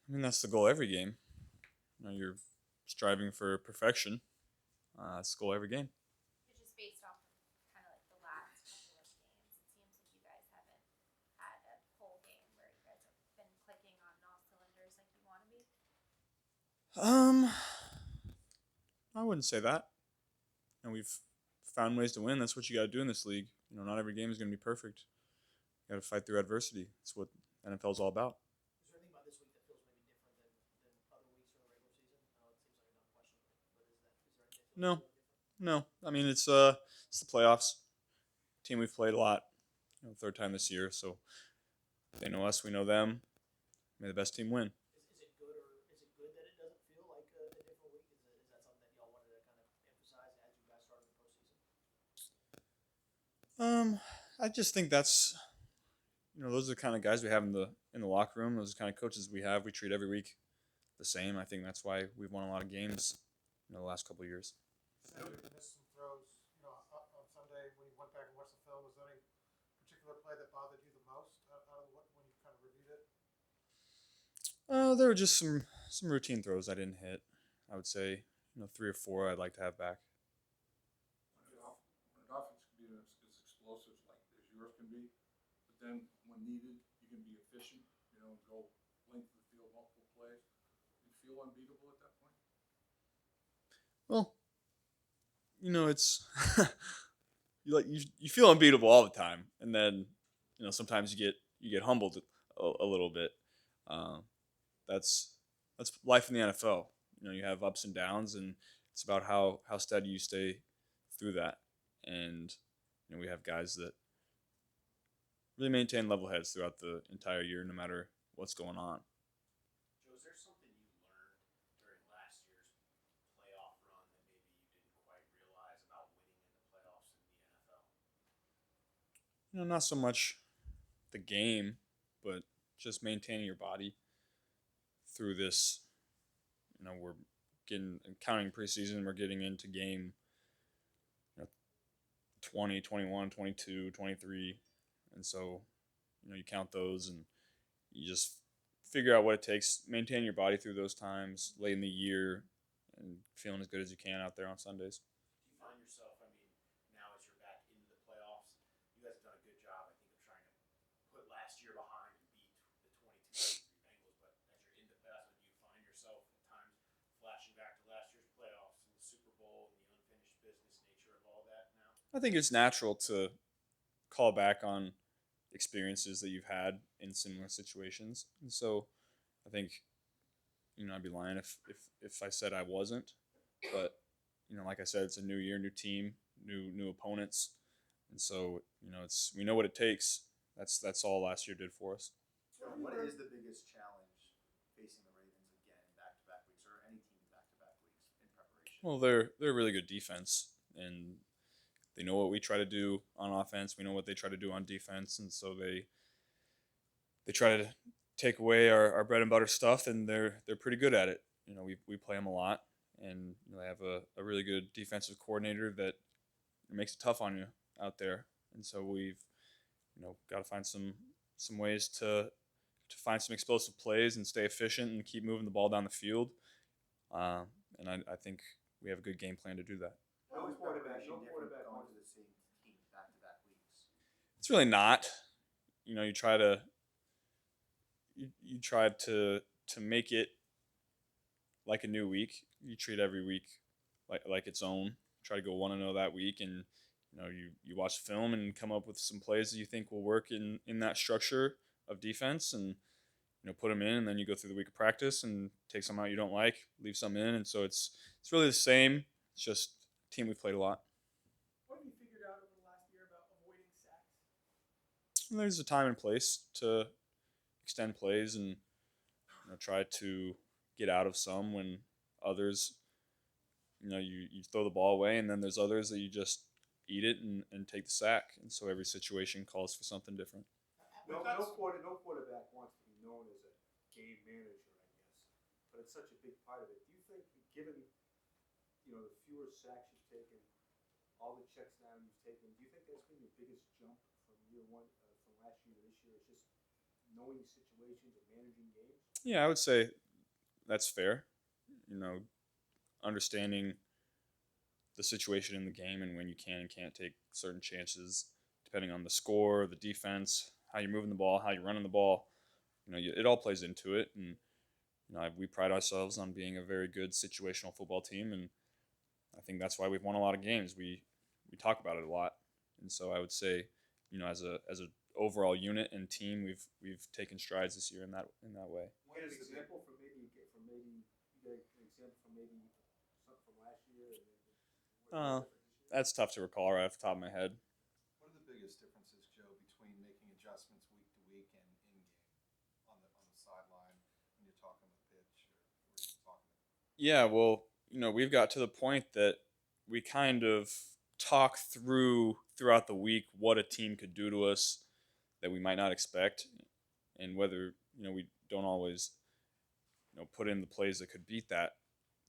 I mean, that's the goal every game. You're striving for perfection. That's the goal every game. It's just based off of kind of like the last couple of games. It seems like you guys haven't had a whole game where you guys have been clicking on all cylinders like you want to be. Um, I wouldn't say that. We've found ways to win. That's what you got to do in this league. Not every game is going to be perfect. You got to fight through adversity. That's what NFL is all about. Is there anything about this week that feels maybe different than other weeks or the regular season? I know it seems like a dumb question, but is there anything that feels No, really different? no. I mean, it's the playoffs. Team we've played a lot. Third time this year, so they know us. We know them. May the best team win. Is it good or is it good that it doesn't feel like a different week? Is that something that y'all wanted to kind of emphasize as you guys started the postseason? I just think that's those are the kind of guys we have in the locker room. Those are the kind of coaches we have. We treat every week the same. I think that's why we've won a lot of games the last couple of years. Said you missed some throws, on Sunday when you went back and watched the film. Was there any particular play that bothered you the most out of what when you kind of reviewed it? There were just some routine throws I didn't hit. I would say three or four I'd like to have back. When an offense can be as explosive like as yours can be, but then when needed, you can be efficient, and go length of the field multiple plays. You feel unbeatable at that point. Well, it's you feel unbeatable all the time, and then sometimes you get humbled a little bit. Uh, that's life in the NFL. You have ups and downs, and it's about how steady you stay through that. And we have guys that really maintain level heads throughout the entire year, no matter what's going on. Joe, is there something you learned during last year's playoff run that maybe you didn't quite realize about winning in the playoffs in the NFL? Not so much the game, but just maintaining your body through this. We're getting counting preseason. We're getting into game 20, 21, 22, 23, and so you count those and you just figure out what it takes, maintain your body through those times late in the year, and feeling as good as you can out there on Sundays. Do you find yourself, I mean, now as you're back into the playoffs, you guys have done a good job, I think, of trying to put last year behind and beat the 22-23 Bengals, but as you're in the playoffs, do you find yourself at times flashing back to last year's playoffs and the Super Bowl and the unfinished business nature of all that now? I think it's natural to call back on experiences that you've had in similar situations, and so I think I'd be lying if I said I wasn't. But like I said, it's a new year, new team, new opponents, and so it's we know what it takes. That's all last year did for us. So what is the biggest challenge facing the Ravens again in back-to-back weeks, or any team in back-to-back weeks in preparation? Well, they're a really good defense, and they know what we try to do on offense. We know what they try to do on defense, and so they try to take away our bread and butter stuff, and they're pretty good at it. We play them a lot, and they have a really good defensive coordinator that makes it tough on you out there. And so we've got to find some ways to find some explosive plays and stay efficient and keep moving the ball down the field. And I think we have a good game plan to do that. How is preparation different going to the same team back-to-back weeks? It's really not. You try to you try to make it like a new week. You treat every week like its own. Try to go 1-0 that week, and you watch film and come up with some plays that you think will work in that structure of defense, and put them in, and then you go through the week of practice and take some out you don't like, leave some in, and so it's really the same. It's just a team we played a lot. What have you figured out over the last year about avoiding sacks? And there's a time and place to extend plays and try to get out of some when others you throw the ball away, and then there's others that you just eat it and take the sack, and so every situation calls for something different. No quarterback wants to be known as a game manager, I guess, but it's such a big part of it. Do you think, given the fewer sacks you've taken, all the checks down you've taken, do you think that's been your biggest jump from year one, from last year to this year? It's just knowing situations and managing games? Yeah, I would say that's fair. You know, understanding the situation in the game and when you can and can't take certain chances, depending on the score, the defense, how you're moving the ball, how you're running the ball. It all plays into it, and we pride ourselves on being a very good situational football team, and I think that's why we've won a lot of games. We talk about it a lot, and so I would say, as a overall unit and team, we've taken strides this year in that way. One example from maybe you get an example from maybe something from last year and then what's Uh, different this year? that's tough to recall right off the top of my head. What are the biggest differences, Joe, between making adjustments week to week and in game on the sideline when you're talking with pitch or where you're talking? Yeah, well, we've got to the point that we kind of talk throughout the week what a team could do to us that we might not expect, and whether we don't always put in the plays that could beat that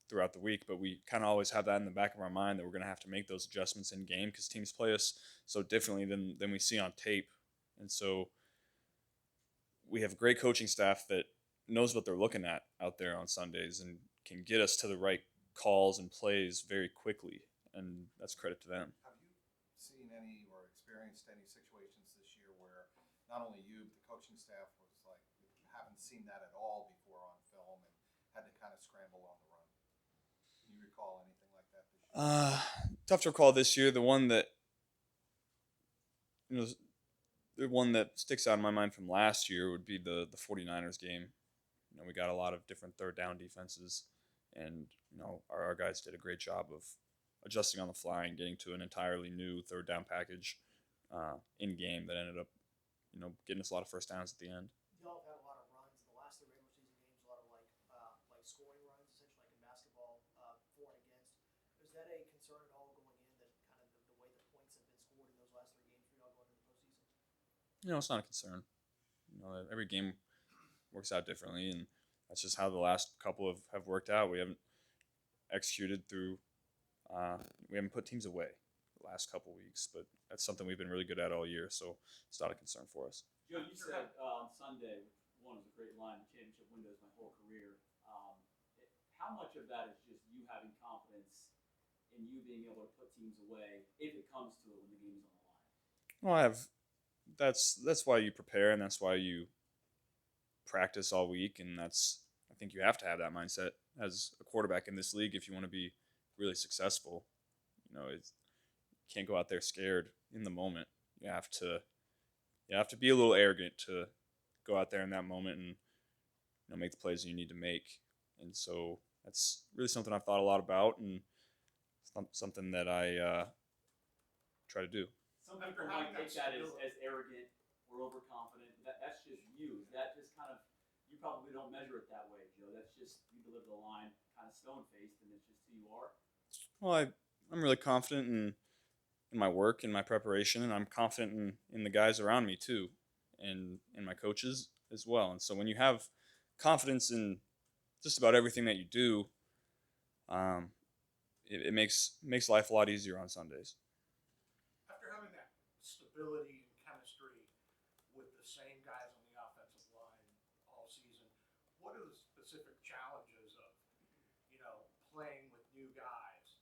throughout the week, but we kind of always have that in the back of our mind that we're going to have to make those adjustments in game because teams play us so differently than we see on tape, and so we have a great coaching staff that knows what they're looking at out there on Sundays and can get us to the right calls and plays very quickly, and that's credit to them. Have you seen any or experienced any situations this year where not only you, but the coaching staff was like, you haven't seen that at all before on film and had to kind of scramble on the run? Can you recall anything like that this year? Tough to recall this year. You know, the one that sticks out in my mind from last year would be the 49ers game. We got a lot of different third down defenses, and our guys did a great job of adjusting on the fly and getting to an entirely new third down package in game that ended up getting us a lot of first downs at the end. Y'all have had a lot of runs in the last three regular season games, a lot of like scoring runs, essentially like in basketball, for and against. Is that a concern at all going in that kind of the way the points have been scored in those last three games for y'all going into the postseason? It's not a concern. Every game works out differently, and that's just how the last couple have worked out. We haven't executed through. We haven't put teams away the last couple weeks, but that's something we've been really good at all year, so it's not a concern for us. Joe, you said on Sunday, one was a great line, the championship windows my whole career. How much of that is just you having confidence in you being able to put teams away if it comes to it when the game is on the line? Well, that's why you prepare, and that's why you practice all week, and I think you have to have that mindset as a quarterback in this league if you want to be really successful. You can't go out there scared in the moment. You have to be a little arrogant to go out there in that moment and make the plays you need to make. And so that's really something I've thought a lot about, and something that I try to do. Some people might take that as arrogant or overconfident. That's just you. Is that just kind of, you probably don't measure it that way, Joe. That's just, you deliver the line kind of stone-faced, and it's just who you are. Well, I'm really confident in my work and my preparation, and I'm confident in the guys around me too, and in my coaches as well. And so when you have confidence in just about everything that you do, it makes life a lot easier on Sundays. After having that stability and chemistry with the same guys on the offensive line all season, what are the specific challenges of, playing with new guys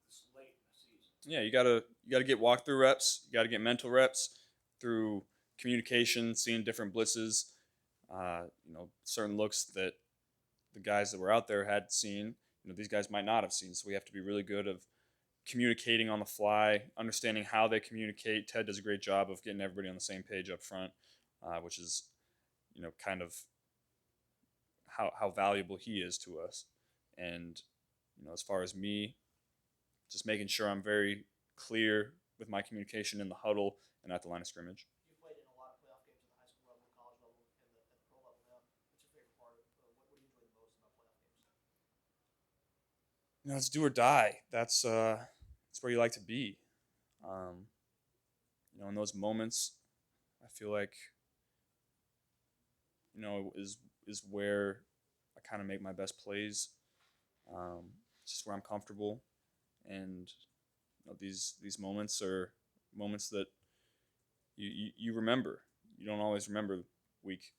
this late in the season? Yeah, you gotta get walkthrough reps. You gotta get mental reps through communication, seeing different blitzes, certain looks that the guys that were out there had seen. These guys might not have seen. So we have to be really good of communicating on the fly, understanding how they communicate. Ted does a great job of getting everybody on the same page up front, which is, kind of how valuable he is to us. And, as far as me, just making sure I'm very clear with my communication in the huddle and at the line of scrimmage. You've played in a lot of playoff games at the high school level, college level, and at the pro level now. What's your favorite part of what do you enjoy the most about playoff games? It's do or die. That's where you like to be. In those moments, I feel like is where I kind of make my best plays. It's just where I'm comfortable, and these moments are moments that you remember. You don't always remember week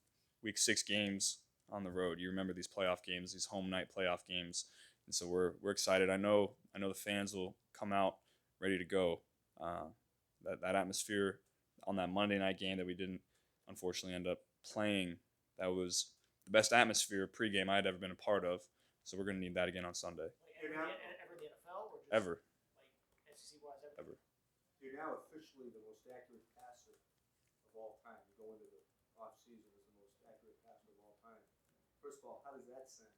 6 games on the road. You remember these playoff games, these home night playoff games, and so we're excited. I know the fans will come out ready to go. That atmosphere on that Monday night game that we didn't unfortunately end up playing, that was the best atmosphere pregame I'd ever been a part of. So we're gonna need that again on Sunday. Like ever in the NFL or just Ever. like SEC wise ever? Ever. You're now officially the most accurate passer of all time. You go into the off season as the most accurate passer of all time. First of all, how does that sound?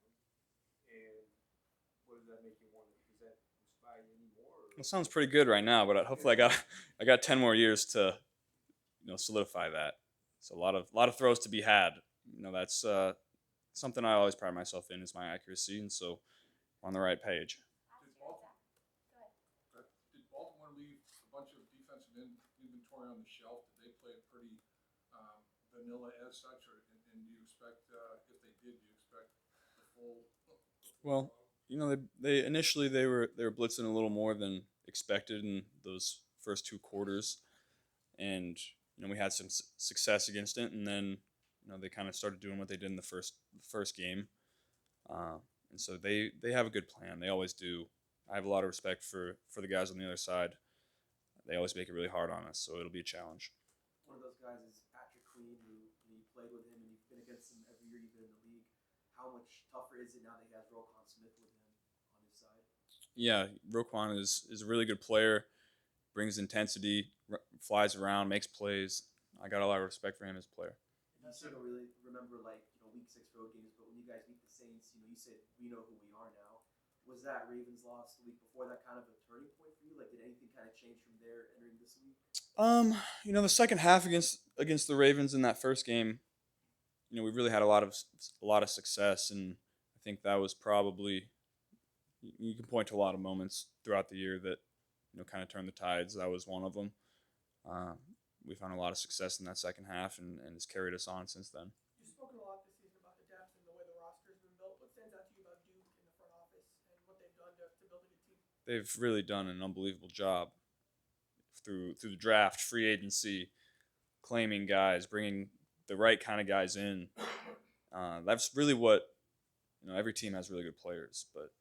And what does that make you want? Does that inspire you anymore? Or? It sounds pretty good right now, but hopefully I got 10 more years to solidify that. So a lot of throws to be had. That's something I always pride myself in is my accuracy, and so we're on the right page. Last Did year, Baltimore, Zach. Go ahead. did Baltimore leave a bunch of defensive inventory on the shelf? Did they play it pretty vanilla as such, or and do you expect if they did, do you expect the full? Well, they initially they were blitzing a little more than expected in those first 2 quarters, and we had some success against it, and then they kind of started doing what they did in the first game, and so they have a good plan. They always do. I have a lot of respect for the guys on the other side. They always make it really hard on us, so it'll be a challenge. One of those guys is Patrick Queen, who you played with him and you've been against him every year you've been in the league. How much tougher is it now that he has Roquan Smith with him on his side? Yeah, Roquan is a really good player, brings intensity, flies around, makes plays. I got a lot of respect for him as a player. You still don't really remember week 6 road games, but when you guys beat the Saints, you said we know who we are now. Was that Ravens loss the week before that kind of a turning point for you? Like, did anything kind of change from there entering this week? The second half against the Ravens in that first game, we really had a lot of success, and I think that was probably, you can point to a lot of moments throughout the year that kind of turned the tides. That was one of them. We found a lot of success in that second half, and it's carried us on since then. You've spoken a lot this season about the depth and the way the roster's been built. What stands out to you about Duke in the front office and what they've done to build a good team? They've really done an unbelievable job through the draft, free agency, claiming guys, bringing the right kind of guys in. That's really what every team has really good players, but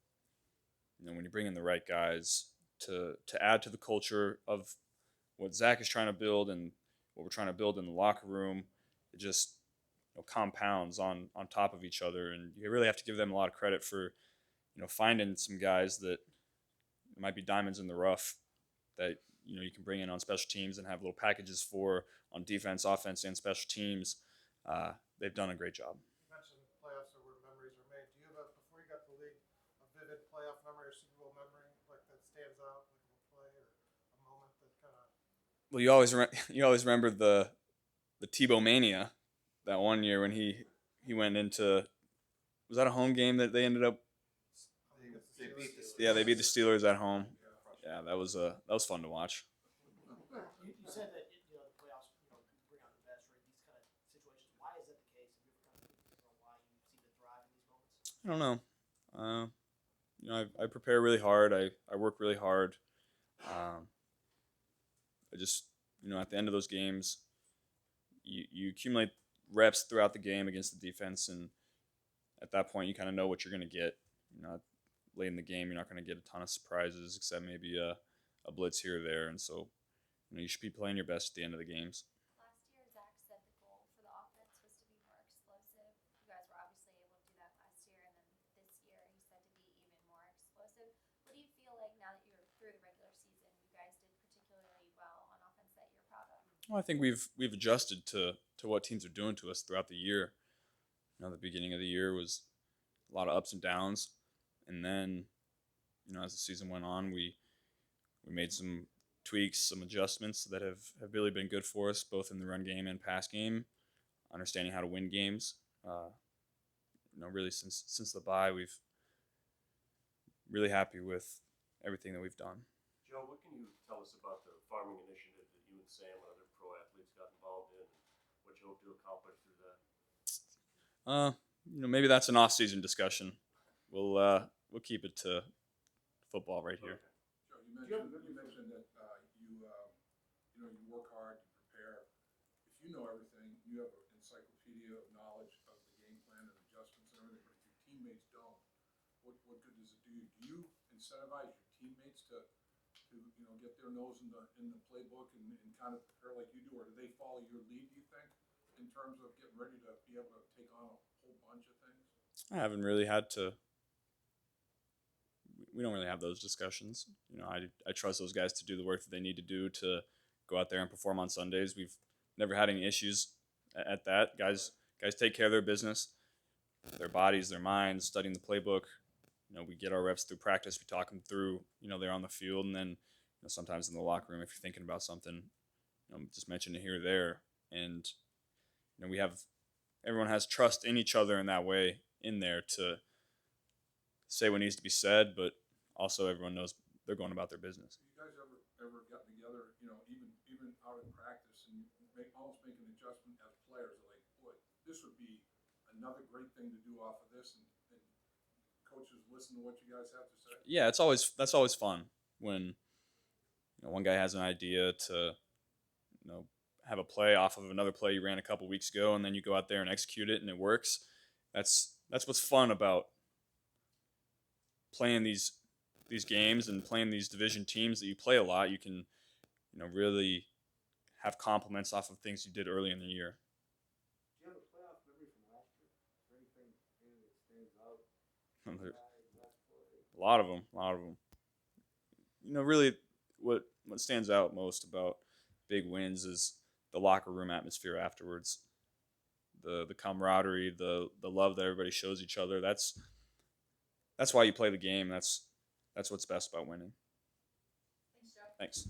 when you bring in the right guys to add to the culture of what Zach is trying to build and what we're trying to build in the locker room, it just compounds on top of each other, and you really have to give them a lot of credit for finding some guys that might be diamonds in the rough that you can bring in on special teams and have little packages for on defense, offense, and special teams. They've done a great job. You mentioned playoffs are where memories are made. Do you have before you got to the league, a vivid playoff memory or Super Bowl memory like that stands out, like a play or a moment that kind of? Well, you always remember the Tebow mania, that one year when he went into, was that a home game that they ended up? They beat the Steelers. Yeah, they beat the Steelers at home. Yeah, that was fun to watch. You said that the playoffs bring out the best, right? These kind of situations. Why is that the case? Have you ever kind of why you seem to thrive in these moments? I don't know. I prepare really hard. I work really hard. I just at the end of those games, you accumulate reps throughout the game against the defense, and at that point you kind of know what you're going to get. Late in the game, you're not going to get a ton of surprises except maybe a blitz here or there, and so you should be playing your best at the end of the games. Last year, Zach said the goal for the offense was to be more explosive. You guys were obviously able to do that last year, and then this year he said to be even more explosive. What do you feel like now that you're through the regular season, you guys did particularly well on offense that you're proud of? Well, I think we've adjusted to what teams are doing to us throughout the year. The beginning of the year was a lot of ups and downs, and then as the season went on, we made some tweaks, some adjustments that have really been good for us, both in the run game and pass game. Understanding how to win games. Really since the bye, we've really happy with everything that we've done. Joe, what can you tell us about the farming initiative that you and Sam and other pro athletes got involved in, and what you hope to accomplish through that? Maybe that's an off-season discussion. We'll keep it to football right here. Joe, you mentioned that you work hard, you prepare. If you know everything, you have an encyclopedia encyclopedia of knowledge of the game plan and adjustments and everything, but if your teammates don't, what good does it do you? Do you incentivize your teammates to get their nose in the playbook and kind of prepare like you do, or do they follow your lead, do you think, in terms of getting ready to be able to take on a whole bunch of things? I haven't really had to. We don't really have those discussions. I trust those guys to do the work that they need to do to go out there and perform on Sundays. We've never had any issues at that. Guys take care of their business, their bodies, their minds, studying the playbook. We get our reps through practice. We talk them through. They're on the field, and then sometimes in the locker room, if you're thinking about something, just mention it here or there. And we have everyone has trust in each other in that way in there to say what needs to be said, but also everyone knows they're going about their business. You guys ever gotten together, even out in practice and almost make an adjustment as players, like, boy, this would be another great thing to do off of this, and coaches listen to what you guys have to say? Yeah, that's always fun when one guy has an idea to have a play off of another play you ran a couple weeks ago, and then you go out there and execute it and it works. That's what's fun about playing these games and playing these division teams that you play a lot. You can really have compliments off of things you did early in the year. Do you have a playoff memory from last year? Is there anything that stands out? A lot of them. Really, what stands out most about big wins is the locker room atmosphere afterwards, the camaraderie, the love that everybody shows each other. That's why you play the game. That's what's best about winning. Thanks, Joe. Thanks.